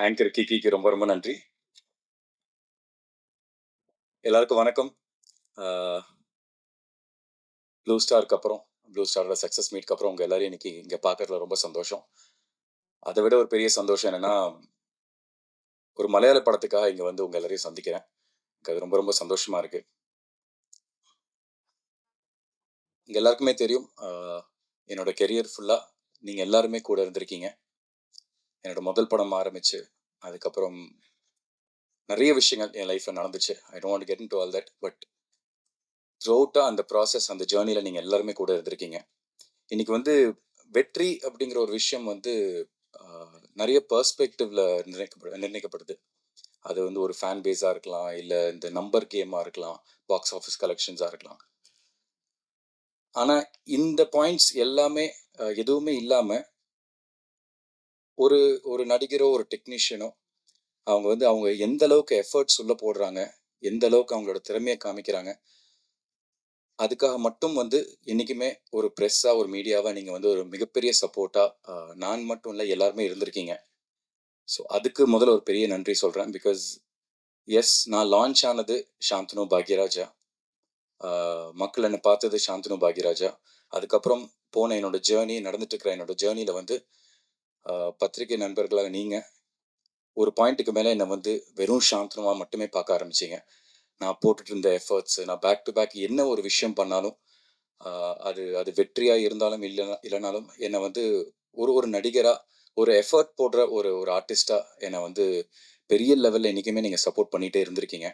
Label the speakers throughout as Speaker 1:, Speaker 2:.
Speaker 1: Anchor கிக்கிக்கு ரொம்ப ரொம்ப நன்றி. எல்லாருக்கும் வணக்கம். ப்ளூ ஸ்டாருக்கு அப்புறம், ப்ளூ ஸ்டாரோட சக்ஸஸ் மீட்க்கு அப்புறம் உங்க எல்லாரையும் இன்னைக்கு இங்க பார்க்கறதுல ரொம்ப சந்தோஷம். அதை விட ஒரு பெரிய சந்தோஷம் என்னன்னா, ஒரு மலையாள படத்துக்காக இங்க வந்து உங்க எல்லாரையும் சந்திக்கிறேன். எனக்கு அது ரொம்ப ரொம்ப சந்தோஷமா இருக்கு. இங்க எல்லாருக்குமே தெரியும், என்னோட கெரியர் ஃபுல்லா நீங்க எல்லாருமே கூட இருந்திருக்கீங்க. என்னோட முதல் படம் ஆரம்பிச்சு, அதுக்கப்புறம் நெறைய விஷயங்கள் என் லைஃப்ல நடந்துச்சு. I don't want to get into all that. But த்ரூ அவுட்டா அந்த ப்ராசஸ், அந்த ஜர்னில நீங்க எல்லாருமே கூட இருந்திருக்கீங்க. இன்னைக்கு வந்து வெற்றி அப்படிங்கிற ஒரு விஷயம் வந்து நிறைய பெர்ஸ்பெக்டிவ்ல நிர்ணயிக்கப்படுது. அது வந்து ஒரு ஃபேன் பேஸா இருக்கலாம், இல்ல இந்த நம்பர் கேமா இருக்கலாம், பாக்ஸ் ஆஃபீஸ் கலெக்ஷன்ஸா இருக்கலாம். ஆனா இந்த பாயிண்ட்ஸ் எல்லாமே எதுவுமே இல்லாம ஒரு ஒரு நடிகரோ ஒரு டெக்னீஷியனோ அவங்க வந்து அவங்க எந்த அளவுக்கு எஃபர்ட்ஸ் உள்ள போடுறாங்க, எந்த அளவுக்கு அவங்களோட திறமையை காமிக்கிறாங்க, அதுக்காக மட்டும் வந்து என்னைக்குமே ஒரு ப்ரெஸ்ஸா ஒரு மீடியாவா நீங்க வந்து ஒரு மிகப்பெரிய சப்போர்ட்டா நான் மட்டும் இல்லை எல்லாருமே இருந்திருக்கீங்க. ஸோ அதுக்கு முதல்ல ஒரு பெரிய நன்றி சொல்றேன். பிகாஸ் எஸ், நான் லான்ச் ஆனது சாந்தனு பாக்யராஜா. மக்கள் என்னை பார்த்தது சாந்தனு பாக்யராஜா. அதுக்கப்புறம் போன என்னோட ஜேர்னி, நடந்துட்டு இருக்கிற என்னோட ஜேர்னியில் வந்து பத்திரிகை நண்பர்களாக நீங்கள் ஒரு பாயிண்ட்டுக்கு மேலே என்னை வந்து வெறும் சாந்தனுவா மட்டுமே பார்க்க ஆரம்பிச்சிங்க. நான் போட்டுட்டு இருந்த எஃபர்ட்ஸ், நான் பேக் டு பேக் என்ன ஒரு விஷயம் பண்ணாலும் அது அது வெற்றியாக இருந்தாலும் இல்லைனாலும் என்னை வந்து ஒரு ஒரு நடிகராக, ஒரு எஃபர்ட் போடுற ஒரு ஒரு ஆர்டிஸ்டாக என்னை வந்து பெரிய லெவலில் என்றைக்குமே நீங்கள் சப்போர்ட் பண்ணிகிட்டே இருந்திருக்கீங்க.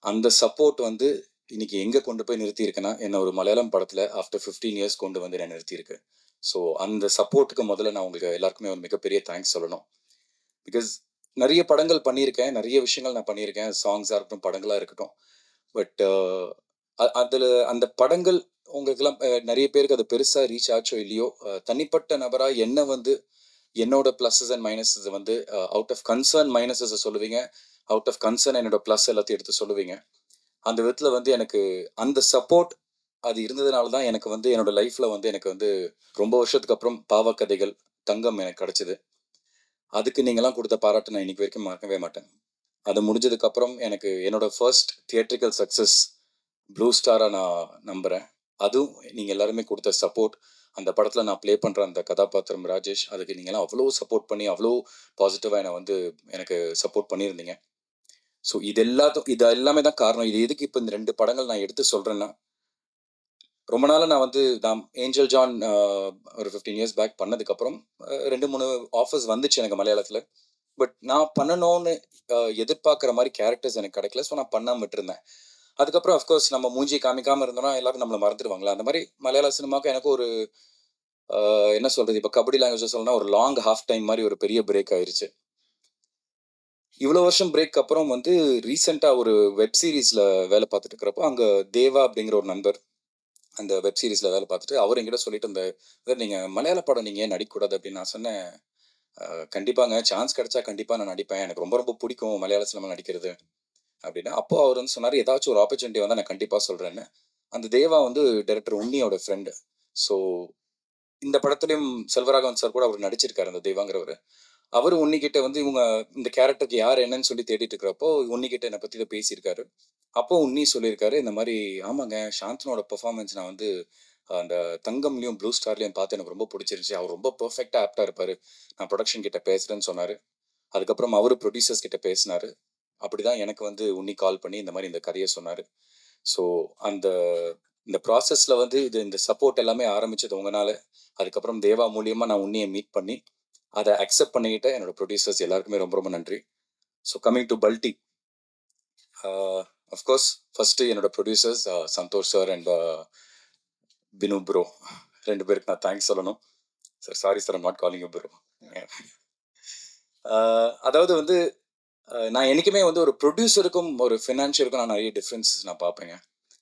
Speaker 1: அந்த சப்போர்ட் வந்து இன்னைக்கு எங்கே கொண்டு போய் நிறுத்தியிருக்குன்னா, என்ன ஒரு மலையாளம் படத்தில் ஆஃப்டர் 15 இயர்ஸ் கொண்டு வந்து என்ன நிறுத்தியிருக்கு. ஸோ அந்த சப்போர்ட்டுக்கு முதல்ல நான் உங்களுக்கு எல்லாருக்குமே ஒரு மிகப்பெரிய தேங்க்ஸ் சொல்லணும். பிகாஸ் நிறைய படங்கள் பண்ணியிருக்கேன், நிறைய விஷயங்கள் நான் பண்ணியிருக்கேன். சாங்ஸாக இருக்கட்டும், படங்களாக இருக்கட்டும். பட் அதில் அந்த படங்கள் உங்களுக்கெல்லாம் நிறைய பேருக்கு அது பெருசாக ரீச் ஆச்சோ இல்லையோ, தனிப்பட்ட நபராக என்ன வந்து என்னோட ப்ளஸஸ் அண்ட் மைனஸஸ் வந்து அவுட் ஆஃப் கன்சர்ன் மைனஸஸை சொல்லுவீங்க, அவுட் ஆஃப் கன்சர்ன் என்னோட ப்ளஸ் எல்லாத்தையும் எடுத்து சொல்லுவீங்க. அந்த விதத்தில் வந்து எனக்கு அந்த சப்போர்ட் அது இருந்ததுனால தான் எனக்கு வந்து என்னோட லைஃப்பில் வந்து எனக்கு வந்து ரொம்ப வருஷத்துக்கு அப்புறம் பாவக்கதைகள், தங்கம் எனக்கு கிடச்சிது. அதுக்கு நீங்களாம் கொடுத்த பாராட்டு நான் இன்னைக்கு வரைக்கும் மறக்கவே மாட்டேன். அது முடிஞ்சதுக்கப்புறம் எனக்கு என்னோட ஃபர்ஸ்ட் தியேட்ரிக்கல் சக்ஸஸ் ப்ளூ ஸ்டாராக நான் நம்புகிறேன். அதுவும் நீங்கள் எல்லாருமே கொடுத்த சப்போர்ட். அந்த படத்தில் நான் ப்ளே பண்ணுற அந்த கதாபாத்திரம் ராஜேஷ், அதுக்கு நீங்களாம் அவ்வளோ சப்போர்ட் பண்ணி, அவ்வளோ பாசிட்டிவாக என்னை வந்து எனக்கு சப்போர்ட் பண்ணியிருந்தீங்க. ஸோ இது எல்லாமே தான் காரணம். இது எதுக்கு இப்போ இந்த 2 படங்கள் நான் எடுத்து சொல்கிறேன்னா, ரொம்ப நாளாக நான் ஏஞ்சல் ஜான் ஒரு 15 இயர்ஸ் பேக் பண்ணதுக்கப்புறம் 2, 3 ஆஃபர்ஸ் வந்துச்சு எனக்கு மலையாளத்தில். பட் நான் பண்ணணும்னு எதிர்பார்க்குற மாதிரி கேரக்டர்ஸ் எனக்கு கிடைக்கல. ஸோ நான் பண்ணாமல் விட்டுருந்தேன். அதுக்கப்புறம் அஃப்கோர்ஸ் நம்ம மூஞ்சி காமிக்காமல் இருந்தோம்னா எல்லாரும் நம்மளை மறந்துடுவாங்களா. அந்த மாதிரி மலையாள சினிமாவுக்கு எனக்கு ஒரு என்ன சொல்கிறது, இப்போ கபடி லாங்குவேஜ் சொல்லணும்னா ஒரு லாங் ஹாஃப் டைம் மாதிரி ஒரு பெரிய பிரேக் ஆயிருச்சு. இவ்வளோ வருஷம் பிரேக் அப்புறம் வந்து ரீசெண்டாக ஒரு வெப் சீரிஸில் வேலை பார்த்துட்டு இருக்கிறப்போ, அங்கே தேவா அப்படிங்கிற ஒரு நண்பர் அந்த வெப் சீரிஸில் வேலை பார்த்துட்டு அவர் என்கிட்ட சொல்லிட்டு இருந்தார், நீங்கள் மலையாள படம் நீங்கள் ஏன் நடிக்கக்கூடாது அப்படின்னு. நான் சொன்னேன், கண்டிப்பாங்க, சான்ஸ் கிடைச்சா கண்டிப்பாக நான் நடிப்பேன், எனக்கு ரொம்ப ரொம்ப பிடிக்கும் மலையாள சினிமா நடிக்கிறது அப்படின்னு. அப்போ அவர் வந்து சொன்னார், ஏதாச்சும் ஒரு ஆப்பர்ச்சுனிட்டி வந்தால் நான் கண்டிப்பாக சொல்கிறேன்னு. அந்த தேவா வந்து டைரக்டர் உன்னியோட ஃப்ரெண்டு. ஸோ இந்த படத்துலையும் செல்வராகவன் சார் கூட அவர் நடிச்சிருக்காரு, அந்த தேவாங்கிறவர். அவர் உன்னிக்கிட்ட வந்து இவங்க இந்த கேரக்டருக்கு யார் என்னன்னு சொல்லி தேடிட்டு இருக்கிறப்போ உன்னிக்கிட்ட என்னை பற்றி தான் பேசியிருக்காரு. அப்போ உன்னி சொல்லியிருக்காரு, இந்த மாதிரி ஆமாங்க, சாந்தனோட பெர்ஃபார்மன்ஸ் நான் வந்து அந்த தங்கம்லையும் ப்ளூ ஸ்டார்லையும் பார்த்து எனக்கு ரொம்ப பிடிச்சிருந்துச்சு, அவர் ரொம்ப பெர்ஃபெக்டாக ஆப்டாக இருப்பார், நான் ப்ரொடக்ஷன் கிட்ட பேசுகிறேன்னு சொன்னார். அதுக்கப்புறம் அவர் ப்ரொடியூசர்ஸ் கிட்ட பேசினார். அப்படி தான் எனக்கு வந்து உன்னி கால் பண்ணி இந்த மாதிரி இந்த கதையை சொன்னார். ஸோ அந்த இந்த ப்ராசஸில் வந்து இந்த சப்போர்ட் எல்லாமே ஆரம்பிச்சது உங்களால. அதுக்கப்புறம் தேவா மூலியமாக நான் உன்னியை மீட் பண்ணி அதை அக்செப்ட் பண்ணிக்கிட்ட என்னோட ப்ரொடியூசர்ஸ் எல்லாருக்குமே ரொம்ப ரொம்ப நன்றி. So coming to Balti, of course first என்னோட producers Santhosh sir and Binu bro, 2 பேருக்கு நான் தேங்க்ஸ் சொல்லணும். Sir sorry sir, I'm not calling you bro. அதாவது வந்து நான் என்றைக்குமே வந்து ஒரு ப்ரொடியூசருக்கும் ஒரு ஃபினான்ஷியலுக்கும் நான் நிறைய டிஃப்ரென்ஸஸ் நான் பார்ப்பேங்க.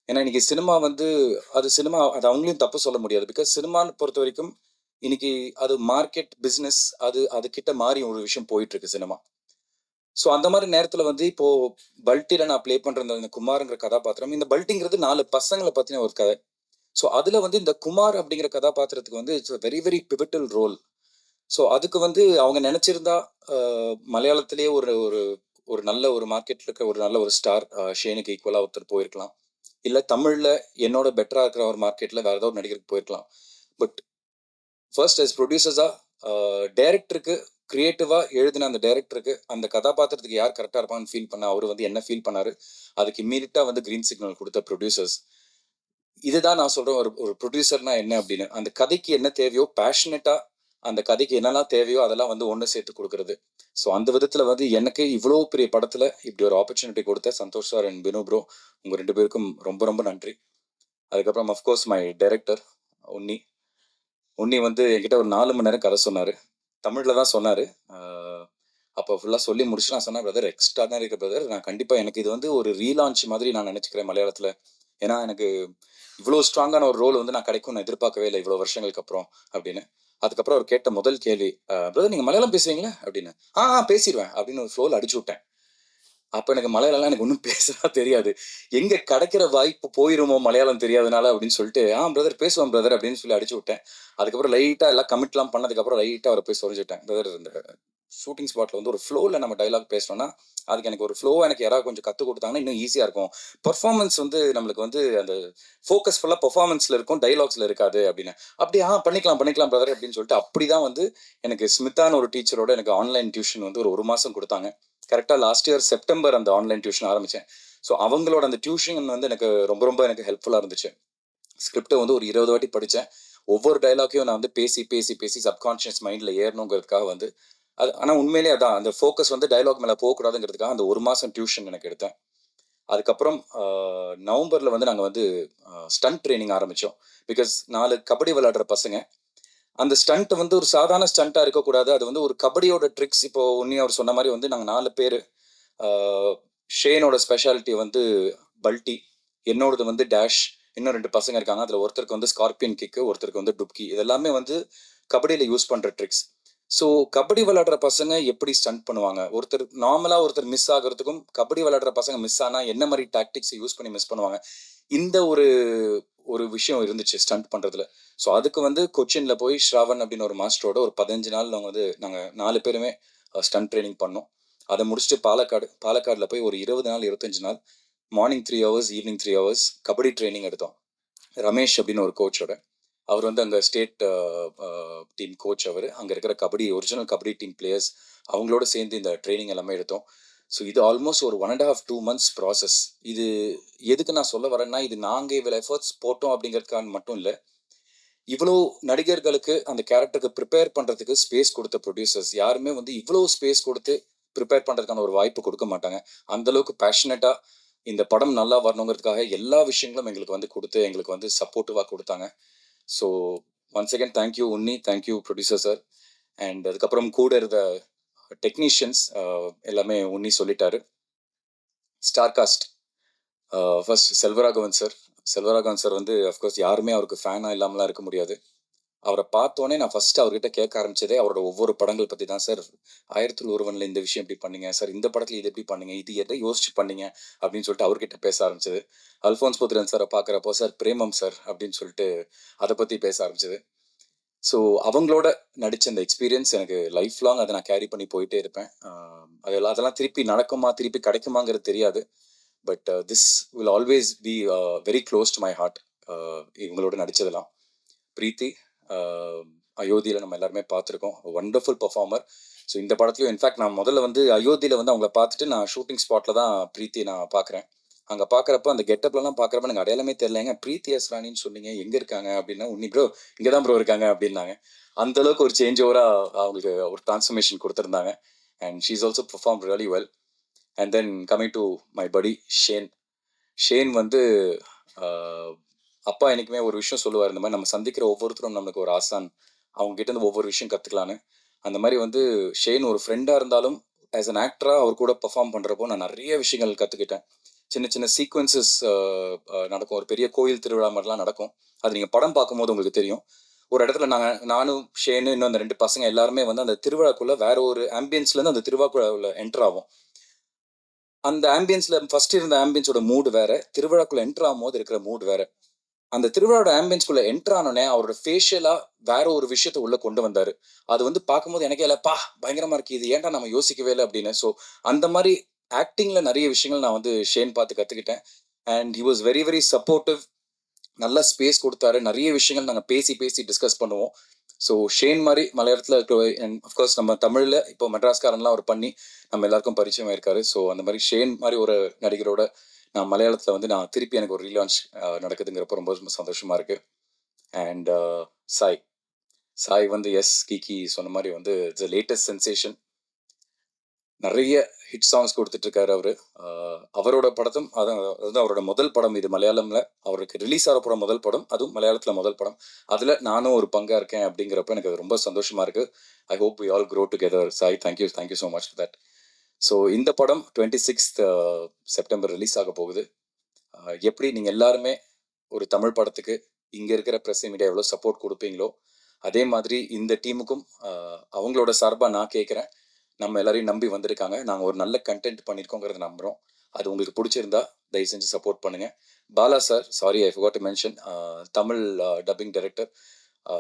Speaker 1: ஏன்னா இன்னைக்கு சினிமா வந்து அது அவங்களையும் தப்பு சொல்ல முடியாது. பிகாஸ் சினிமான்னு பொறுத்த வரைக்கும் இன்னைக்கு அது மார்க்கெட் பிஸ்னஸ், அது கிட்ட மாறி ஒரு விஷயம் போயிட்டு இருக்கு சினிமா. ஸோ அந்த மாதிரி நேரத்தில் வந்து இப்போ பல்ட்டியில் நான் ப்ளே பண்ணுற இந்த குமாருங்கிற கதாபாத்திரம், இந்த பல்ட்டிங்கிறது 4 பசங்களை பற்றின ஒரு கதை. ஸோ அதில் வந்து இந்த குமார் அப்படிங்கிற கதாபாத்திரத்துக்கு வந்து it's very very pivotal role. So அதுக்கு வந்து அவங்க நினைச்சிருந்தா மலையாளத்திலேயே ஒரு ஒரு ஒரு நல்ல ஒரு மார்க்கெட்ல இருக்க ஒரு நல்ல ஒரு ஸ்டார் ஷேனுக்கு ஈக்குவலா ஒருத்தர் போயிருக்கலாம். இல்ல தமிழ்ல என்னோட பெட்டரா இருக்கிற ஒரு மார்க்கெட்ல வேற ஏதோ ஒரு நடிகருக்கு போயிருக்கலாம். பட் ஃபர்ஸ்ட் as ப்ரொடியூசர்ஸா டைரக்டருக்கு கிரியேட்டிவா எழுதின அந்த டைரக்டருக்கு அந்த கதாபாத்திரத்துக்கு யார் கரெக்டா இருப்பான்னு ஃபீல் பண்ண அவர் வந்து என்ன ஃபீல் பண்ணாரு. அதுக்கு இம்மீடியட்டா வந்து கிரீன் சிக்னல் கொடுத்த ப்ரொடியூசர்ஸ். இதுதான் நான் சொல்றேன் ஒரு ஒரு ப்ரொடியூசர்னா என்ன அப்படின்னு. அந்த கதைக்கு என்ன தேவையோ பேஷனேட்டா அந்த கதைக்கு என்னெல்லாம் தேவையோ அதெல்லாம் வந்து ஒன்று சேர்த்து கொடுக்கறது. ஸோ அந்த விதத்துல வந்து எனக்கு இவ்வளோ பெரிய படத்துல இப்படி ஒரு ஆப்பர்ச்சுனிட்டி கொடுத்த Santhosh sir and Binu bro உங்க 2 பேருக்கும் ரொம்ப ரொம்ப நன்றி. அதுக்கப்புறம் of course my director Unni. Unni வந்து என்கிட்ட ஒரு 4 மணி நேரம் கதை சொன்னாரு. தமிழ்ல தான் சொன்னாரு. அப்போ ஃபுல்லா சொல்லி முடிச்சு நான் சொன்னேன், பிரதர் எக்ஸ்ட்ராடனரி இருக்கு பிரதர். நான் கண்டிப்பா எனக்கு இது வந்து ஒரு ரீலான்ச் மாதிரி நான் நினைச்சுக்கிறேன் மலையாளத்துல. ஏன்னா எனக்கு இவ்வளோ ஸ்ட்ராங்கான ஒரு ரோல் வந்து நான் கிடைக்கும்னு நான் எதிர்பார்க்கவே இல்லை இவ்வளோ வருஷங்களுக்கு அப்புறம் அப்படின்னு. அதுக்கப்புறம் அவர் கேட்ட முதல் கேள்வி, பிரதர் நீங்க மலையாளம் பேசுவீங்களா அப்படின்னு. பேசிடுவேன் அப்படின்னு ஒரு ஃப்ளோல அடிச்சு விட்டேன். அப்ப எனக்கு மலையாளம்லாம் எனக்கு ஒன்றும் பேசலாம் தெரியாது. எங்க கிடைக்கிற வாய்ப்பு போயிருமோ மலையாளம் தெரியாதனால அப்படின்னு சொல்லிட்டு, பிரதர் பேசுவேன் பிரதர் அப்படின்னு சொல்லி அடிச்சு விட்டேன். அதுக்கப்புறம் லைட்டா எல்லாம் கமிட்லாம் பண்ணதுக்கப்புறம் லைட்டா அவரை போய் சொல்லிச்சுட்டேன். பிரதர் இந்த ஷூட்டிங் ஸ்பாட்ல வந்து ஒரு ஃப்ளோவில் நம்ம டைலாக் பேசணும்னா அதுக்கு எனக்கு ஒரு ஃப்ளோவை எனக்கு யாராவது கொஞ்சம் கற்றுக் கொடுத்தாங்கன்னா இன்னும் ஈஸியாக இருக்கும். பெர்ஃபார்மன்ஸ் வந்து நம்மளுக்கு வந்து அந்த ஃபோக்கஸ் ஃபுல்லாக பெர்ஃபார்மன்ஸில் இருக்கும், டைலாக்ஸில் இருக்காது அப்படின்னு. அப்படி பண்ணிக்கலாம் பண்ணிக்கலாம் பிரதர் அப்படின்னு சொல்லிட்டு அப்படி தான் வந்து எனக்கு ஸ்மிதான்னு ஒரு டீச்சரோட எனக்கு ஆன்லைன் டியூஷன் வந்து ஒரு 1 மாதம் கொடுத்தாங்க. கரெக்டாக லாஸ்ட் இயர் செப்டம்பர் அந்த ஆன்லைன் டியூஷன் ஆரம்பித்தேன். ஸோ அவங்களோட அந்த டியூஷன் வந்து எனக்கு ரொம்ப ரொம்ப எனக்கு ஹெல்ப்ஃபுல்லாக இருந்துச்சு. ஸ்கிரிப்டை வந்து ஒரு 20 வாட்டி படித்தேன். ஒவ்வொரு டைலாக்கையும் நான் வந்து பேசி பேசி பேசி சப்கான்ஷியஸ் மைண்டில் ஏறணுங்கிறதுக்காக வந்து அது. ஆனால் உண்மையிலே அதான் அந்த ஃபோக்கஸ் வந்து டைலாக் மேலே போகக்கூடாதுங்கிறதுக்காக அந்த 1 மாதம் டியூஷன் எனக்கு எடுத்தேன். அதுக்கப்புறம் நவம்பரில் வந்து நாங்கள் வந்து ஸ்டண்ட் ட்ரைனிங் ஆரம்பித்தோம். பிகாஸ் 4 கபடி விளையாடுற பசங்க. அந்த ஸ்டண்ட் வந்து ஒரு சாதாரண ஸ்டண்ட்டாக இருக்கக்கூடாது. அது வந்து ஒரு கபடியோட ட்ரிக்ஸ். இப்போ உன்னி அவர் சொன்ன மாதிரி வந்து நாங்கள் 4 பேர். ஷேனோட ஸ்பெஷாலிட்டி வந்து பல்ட்டி, என்னோடது வந்து டேஷ், இன்னும் 2 பசங்க இருக்காங்க. அதில் ஒருத்தருக்கு வந்து ஸ்கார்பியன் கிக்கு, ஒருத்தருக்கு வந்து டுப்கி. இதெல்லாமே வந்து கபடியில் யூஸ் பண்ணுற ட்ரிக்ஸ். ஸோ கபடி விளையாடுற பசங்க எப்படி ஸ்டண்ட் பண்ணுவாங்க, ஒருத்தர் நார்மலாக ஒருத்தர் மிஸ் ஆகிறதுக்கும் கபடி விளையாடுற பசங்க மிஸ் ஆனால் என்ன மாதிரி டாக்டிக்ஸ் யூஸ் பண்ணி மிஸ் பண்ணுவாங்க, இந்த ஒரு ஒரு விஷயம் இருந்துச்சு ஸ்டண்ட் பண்ணுறதுல. ஸோ அதுக்கு வந்து கொச்சினில் போய் ஸ்ராவன் அப்படின்னு ஒரு மாஸ்டரோட ஒரு 15 நாள் நாங்கள் 4 பேருமே ஸ்டண்ட் ட்ரைனிங் பண்ணோம். அதை முடிச்சுட்டு பாலக்காடில் போய் ஒரு 20 நாள் 25 நாள் morning 3 hours evening 3 hours kabaddi training எடுத்தோம். ரமேஷ் அப்படின்னு ஒரு கோச்சோட. அவர் வந்து அங்கே ஸ்டேட் டீம் கோச். அவர் அங்கே இருக்கிற kabaddi original kabaddi team players அவங்களோட சேர்ந்து இந்த ட்ரைனிங் எல்லாமே எடுத்தோம். ஸோ இது ஆல்மோஸ்ட் ஒரு 1.5 2 months ப்ராசஸ். இது எதுக்கு நான் சொல்ல வரேன்னா, இது நாங்கள் இவ்வளோ எஃபர்ட்ஸ் போட்டோம் அப்படிங்கிறதுக்காக மட்டும் இல்லை. இவ்வளோ நடிகர்களுக்கு அந்த கேரக்டருக்கு ப்ரிப்பேர் பண்ணுறதுக்கு ஸ்பேஸ் கொடுத்த ப்ரொடியூசர்ஸ் யாருமே வந்து இவ்வளோ ஸ்பேஸ் கொடுத்து ப்ரிப்பேர் பண்ணுறதுக்கான ஒரு வாய்ப்பு கொடுக்க மாட்டாங்க. அந்தளவுக்கு பேஷனேட்டாக இந்த படம் நல்லா வரணுங்கிறதுக்காக எல்லா விஷயங்களும் எங்களுக்கு வந்து கொடுத்து எங்களுக்கு வந்து சப்போர்ட்டிவாக கொடுத்தாங்க. So once again thank you Unni, thank you producer sir. And அதுக்கப்புறம் கூட இருந்த டெக்னீஷியன்ஸ் எல்லாமே உன்னி சொல்லிட்டாரு. Star cast first Selvaraghavan sir. Selvaraghavan sir வந்து அஃப்கோர்ஸ் யாருமே அவருக்கு ஃபேனாக இல்லாமலாம் இருக்க முடியாது. அவரை பார்த்தோன்னே நான் ஃபர்ஸ்ட் அவர்கிட்ட கேட்க ஆரம்பிச்சதே அவரோட ஒவ்வொரு படங்கள் பற்றி தான். சார் 1000ல் ஒருவனில் இந்த விஷயம் எப்படி பண்ணீங்க சார், இந்த படத்தில் இது எப்படி பண்ணீங்க, இது எதை யோசிச்சு பண்ணீங்க அப்படின்னு சொல்லிட்டு அவர்கிட்ட பேச ஆரம்பிச்சது. அல்ஃபோன்ஸ் புத்திரன் சாரை பார்க்குறப்போ சார் பிரேமம் சார் அப்படின்னு சொல்லிட்டு அதை பற்றி பேச ஆரம்பிச்சது. ஸோ அவங்களோட நடித்த அந்த எக்ஸ்பீரியன்ஸ் எனக்கு லைஃப் லாங் அதை நான் கேரி பண்ணி போயிட்டே இருப்பேன். அதெல்லாம் திருப்பி நடக்குமா திருப்பி கிடைக்குமாங்கிறது தெரியாது. But this will always be very close to my heart. இவங்களோட நடித்ததெல்லாம் பிரீத்தி அயோத்தியில் நம்ம எல்லாருமே பார்த்துருக்கோம். Wonderful performer. ஸோ இந்த படத்துலையும் இன்ஃபேக்ட் நான் முதல்ல வந்து அயோத்தியில் வந்து அவங்கள பார்த்துட்டு நான் ஷூட்டிங் ஸ்பாட்டில் தான் பிரீத்தி நான் பார்க்குறேன். அங்கே பார்க்குறப்ப அந்த கெட்டப்லாம் பார்க்குறப்ப எனக்கு அடையாளமே தெரியலங்க. பிரீத்தி எஸ் ராணின்னு சொன்னீங்க, எங்கே இருக்காங்க அப்படின்னா, உன்னி ப்ரோ இங்கே தான் ப்ரோ இருக்காங்க அப்படின்னாங்க. அந்தளவுக்கு ஒரு சேஞ்ச் ஓவராக அவங்களுக்கு ஒரு டிரான்ஸ்ஃபர்மேஷன் கொடுத்துருந்தாங்க. And she is also perform really well. And then coming to my படி ஷேன். ஷேன் வந்து அப்பா என்றைக்குமே ஒரு விஷயம் சொல்லுவார், இந்த மாதிரி நம்ம சந்திக்கிற ஒவ்வொருத்தரும் நம்மளுக்கு ஒரு ஆசான், அவங்க கிட்டேருந்து ஒவ்வொரு விஷயம் கற்றுக்கலான்னு. அந்த மாதிரி வந்து ஷேன் ஒரு ஃப்ரெண்டாக இருந்தாலும் ஆஸ் அன் ஆக்டராக அவர் கூட பெர்ஃபார்ம் பண்ணுறப்போ நான் நிறைய விஷயங்கள் கற்றுக்கிட்டேன். சின்ன சின்ன சீக்வன்சஸ் நடக்கும். ஒரு பெரிய கோயில் திருவிழா மாதிரிலாம் நடக்கும். அது நீங்கள் படம் பார்க்கும்போது உங்களுக்கு தெரியும். ஒரு இடத்துல நானும் ஷேனு இன்னும் அந்த 2 பசங்க எல்லாருமே வந்து அந்த திருவிழாக்குள்ளே வேற ஒரு ஆம்பியன்ஸ்லேருந்து அந்த திருவிழாக்குள்ள என்டர் ஆகும். அந்த ஆம்பியன்ஸில் ஃபர்ஸ்ட் இருந்த ஆம்பியன்ஸோட மூடு வேற, திருவிழாக்குள்ள என்டர் ஆகும்போது இருக்கிற மூடு வேற. அந்த திருவிழாவோட ஆம்பியன்ஸ்குள்ள என்டர் ஆனோடனே அவரோட ஃபேஷியலா வேற ஒரு விஷயத்த உள்ள கொண்டு வந்தாரு. அது வந்து பார்க்கும்போது எனக்கே இல்ல, "பா! பயங்கரமா இருக்கு. இது ஏன்டா நம்ம யோசிக்கவே இல்ல" அப்படின்னு. ஸோ அந்த மாரி ஆக்டிங்ல நெறைய விஷயங்கள் நான் வந்து ஷேன் பார்த்து கத்துக்கிட்டேன். And he was very, very supportive. நல்லா ஸ்பேஸ் குடுத்தாரு. நெறைய விஷயங்கள் நாங்க பேசி, பேசி டிஸ்கஸ் பண்ணுவோம். ஸோ ஷேன் மாரி மலையாளத்தில இருக்க அண்ட் அஃப்கோர்ஸ் நம்ம தமிழ்ல இப்போ மெட்ராஸ்காரன்லாம் அவர் பண்ணி நம்ம எல்லாருக்கும் பரிச்சயமாயிருக்காரு. ஸோ அந்த மாரி ஷேன் மாரி ஒரு நடிகரோட நான் மலையாளத்தில வந்து நான் திருப்பி எனக்கு ஒரு ரீலான்ச் நடக்குதுங்கிறப்போ ரொம்ப ரொம்ப சந்தோஷமா இருக்கு. அண்ட் சாய். சாய் வந்து கிகி சொன்ன மாரி வந்து இட்ஸ் த லேட்டஸ்ட் சென்சேஷன். நெறைய ஹிட் சாங்ஸ் குடுத்துட்டு இருக்காரு அவரு. அவரோட படத்தும் அதாவது அவரோட முதல் படம் இது மலையாளம்ல. அவருக்கு ரிலீஸ் ஆக போற முதல் படம். அதுவும் மலையாளத்தில முதல் படம். அதுல நானும் ஒரு பங்கா இருக்கேன் அப்படிங்கிறப்ப எனக்கு அது ரொம்ப சந்தோஷமா இருக்கு. I hope we all grow together. Sai, thank you. Thank you so much for that. So இந்த படம் 26த் செப்டம்பர் ரிலீஸ் ஆக போகுது. எப்படி நீங்க எல்லாருமே ஒரு தமிழ் படத்துக்கு இங்க இருக்கிற பிரஸ் மீடியா எவ்வளோ சப்போர்ட் குடுப்பீங்களோ, அதே மாதிரி இந்த டீமுக்கும் அவங்களோட சார்பா நான் கேட்கிறேன். நம்ம எல்லாரையும் நம்பி வந்திருக்காங்க. நாங்க ஒரு நல்ல கன்டென்ட் பண்ணியிருக்கோங்கிறத நம்புறோம். அது உங்களுக்கு புடிச்சிருந்தா, தயவு செஞ்சு சப்போர்ட் பண்ணுங்க. Bala sir, sorry I forgot to mention Tamil dubbing director. அ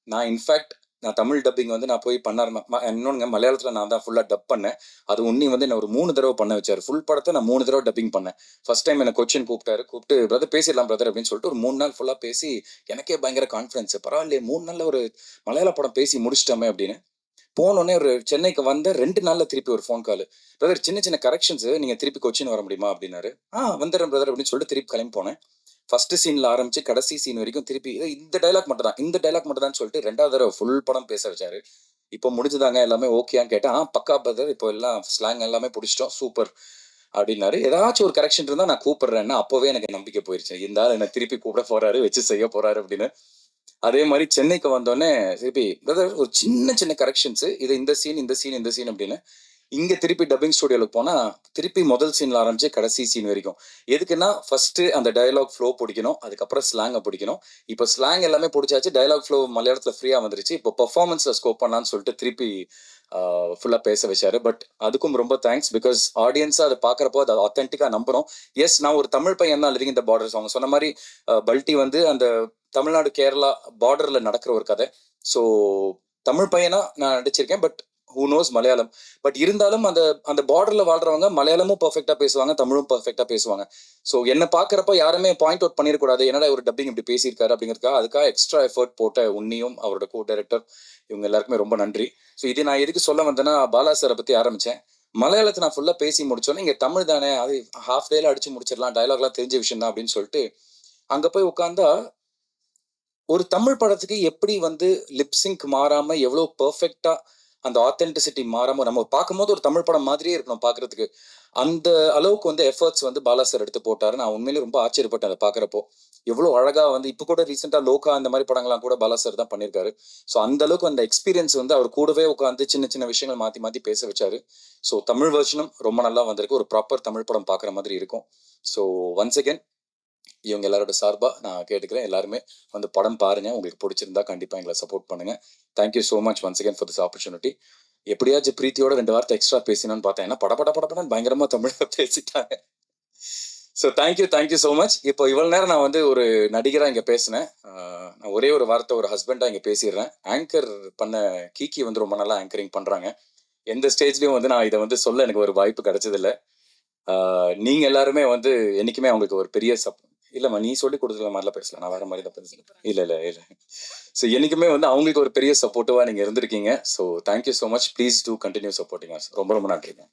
Speaker 1: நான் இன்ஃபாக்ட் நான் தமிழ் டப்பிங் வந்து நான் போய் பண்ண இன்னொன்னுங்க மலையாளத்தில நான் தான் ஃபுல்லா டப் பண்ணேன். அது உன்னி வந்து என்ன ஒரு 3 தடவ பண்ண வச்சாரு. ஃபுல் படத்த நான் 3 தடவ டப்பிங் பண்ணேன். ஃபர்ஸ்ட் டைம் என்ன கொச்சின் கூப்பிட்டாரு. கூப்பிட்டு "பிரதர் பேசிடலாம் பிரதர்" அப்படின்னு சொல்லிட்டு ஒரு 3 நாள் ஃபுல்லா பேசி, எனக்கே பயங்கர கான்ஃபிடன்ஸ். பரவாயில்லையே 3 நாள்ல ஒரு மலையாள படம் பேசி முடிச்சுட்டோமே அப்படின்னு. போனோனே ஒரு சென்னைக்கு வந்த 2 நாள்ல திருப்பி ஒரு ஃபோன் கால். "பிரதர் சின்ன சின்ன கரெக்ஷன்ஸ் நீங்க திருப்பி கொச்சின் வர முடியுமா?" அப்படின்னாரு. வந்துடுறேன் பிரதர்" அப்படின்னு சொல்லிட்டு திருப்பி கிளம்பி போனேன். ஃபர்ஸ்ட் சீன்ல ஆரம்பிச்சு கடைசி சீன் வரைக்கும் திருப்பி இந்த டயலாக் மட்டும் தான், இந்த டயலாக் மட்டும் தான்னு சொல்லிட்டு 2வது தடவ ஃபுல் படம் பேச வச்சாரு. இப்போ முடிஞ்சுதாங்க எல்லாமே ஓகேயான்னு கேட்டேன். பக்கா பிரதர். இப்போ எல்லாம் ஸ்லாங் எல்லாமே புடிச்சிட்டோம். சூப்பர் அப்படின்னாரு. ஏதாச்சும் ஒரு கரெக்ஷன் இருந்தா நான் கூப்பிடுறேன்னா, அப்பவே எனக்கு நம்பிக்கை போயிருச்சு. இந்த ஆள் என்ன திருப்பி கூப்பிட போறாரு, வச்சு செய்ய போறாரு அப்படின்னு. அதே மாரி சென்னைக்கு வந்தோனே, திருப்பி பிரதர் ஒரு சின்ன சின்ன கரெக்ஷன்ஸ். இது இந்த சீன், இந்த சீன், இந்த சீன் அப்படின்னு. இங்க திருப்பி டப்பிங் ஸ்டுடியோல போனா, திருப்பி முதல் சீன்ல ஆரம்பிச்சு கடைசி சீன் வரைக்கும். எதுக்குன்னா, ஃபர்ஸ்ட் அந்த டயலாக் ஃப்ளோ புடிக்கணும். அதுக்கப்புறம் ஸ்லாங்க புடிக்கணும். இப்ப ஸ்லாங் எல்லாமே புடிச்சாச்சு. டயலாக் ஃப்ளோ மலையாளத்துல ஃப்ரீயா வந்துருச்சு. இப்போ பெர்ஃபார்மன்ஸ்ல ஸ்கோப் பண்ணலான்னு சொல்லிட்டு திருப்பி ஃபுல்லா பேச வச்சாரு. பட் அதுக்கும் ரொம்ப தேங்க்ஸ். பிகாஸ் ஆடியன்ஸா அத பார்க்கறப்போ அத ஆத்தென்டிக்கா நம்புறோம். நான் ஒரு தமிழ் பையன் தான் லிவிங் இன் த பார்டர்ஸ். அவங்க சொன்ன மாரி பல்டி வந்து அந்த தமிழ்நாடு, கேரளா பார்டர்ல நடக்கிற ஒரு கதை. ஸோ தமிழ் பையனா நான் நடிச்சிருக்கேன். But who knows Malayalam. But இருந்தாலும் அந்த அந்த பார்டர்ல வாழ்றவங்க மலையாளமும் பெர்ஃபெக்ட்டா பேசுவாங்க, தமிழும் பெர்ஃபெக்ட்டா பேசுவாங்க. ஸோ என்ன பார்க்கறப்ப யாருமே பாயிண்ட் அவுட் பண்ணிறக்கூடாது. என்னடா இவரு டப்பிங் இப்படி பேசியிருக்காரு அப்படிங்கிறதுக்காக அதுக்காக எக்ஸ்ட்ரா எஃபோர்ட் போட்ட உன்னியும், அவரோட கோ டைரக்டர் இவங்க எல்லாருக்குமே ரொம்ப நன்றி. ஸோ இது நான் எதுக்கு சொல்ல வந்தேன்னா, பாலா சார பத்தி ஆரம்பிச்சேன். மலையாளத்த நான் ஃபுல்லா பேசி முடிச்சோனே, இங்க தமிழ் தானே அது ஹால்ஃப் டேல அடிச்சு முடிச்சிடலாம். டயலாக்லாம் தெரிஞ்ச விஷயம் தான் அப்படின்னு சொல்லிட்டு, அங்க போய் உட்கார்ந்தா ஒரு தமிழ் படத்துக்கு எப்படி வந்து லிப்சிங்க் மாறாம எவ்வளோ பெர்ஃபெக்ட்டா அந்த ஆத்தென்டிசிட்டி மாறாம நம்ம பார்க்கும்போது ஒரு தமிழ் படம் மாதிரியே இருக்கணும் பார்க்கறதுக்கு. அந்த அளவுக்கு வந்து எஃபர்ட்ஸ் வந்து பாலா சார் எடுத்து போட்டாரு. நான் உண்மையிலேயே ரொம்ப ஆச்சரியப்பட்டேன் அத பார்க்கறப்போ. எவ்வளோ அழகா வந்து இப்ப கூட ரீசென்ட்டா லோகா அந்த மாரி படங்கள்லாம் கூட பாலா சார் தான் பண்ணியிருக்காரு. ஸோ அந்த அளவுக்கு அந்த எக்ஸ்பீரியன்ஸ் வந்து அவர் கூடவே உட்கார்ந்து சின்ன சின்ன விஷயங்கள் மாத்தி மாத்தி பேச வச்சாரு. ஸோ தமிழ் வெர்ஷனும் ரொம்ப நல்லா வந்திருக்கு. ஒரு ப்ராப்பர் தமிழ் படம் பார்க்குற மாதிரி இருக்கும். ஸோ ஒன்ஸ் அகைன் இவங்க எல்லாரோட சார்பா நான் கேட்டுக்கிறேன். எல்லாருமே வந்து படம் பாருங்க. உங்களுக்கு புடிச்சிருந்தா கண்டிப்பா எங்கள சப்போர்ட் பண்ணுங்க. Thank you so much once again for this opportunity. எப்படியாச்சும் பிரீத்தியோட 2 வார்த்தை எக்ஸ்ட்ரா பேசணும்னு பார்த்தேன். ஏன்னா படபடன்னு பயங்கரமா தமிழ்ல பேசிட்டாங்க. So thank you so much. இப்போ இவ்வளவு நேரம் நான் வந்து ஒரு நடிகரா இங்க பேசினேன். நான் ஒரே ஒரு வார்த்தை ஒரு ஹஸ்பண்டா இங்க பேசிடுறேன். ஆங்கர் பண்ண கீகி வந்து ரொம்ப நல்லா ஆங்கரிங் பண்றாங்க. எந்த ஸ்டேஜ்லயும் வந்து நான் இத வந்து சொல்ல எனக்கு ஒரு வாய்ப்பு கிடைச்சதில்ல. நீங்க எல்லாருமே வந்து என்னைக்குமே அவங்களுக்கு ஒரு பெரிய இல்லம்மா நீ சொல்லிக் குடுக்குற மாரிலாம் பேசல. நான் வேற மாரி தான் பேசுறேன். இல்ல. ஸோ என்னைக்குமே வந்து அவங்களுக்கு ஒரு பெரிய சப்போர்ட்டிவா நீங்க இருந்திருக்கீங்க. So thank you so much. Please do continue supporting us. ரொம்ப ரொம்ப நன்றிங்க.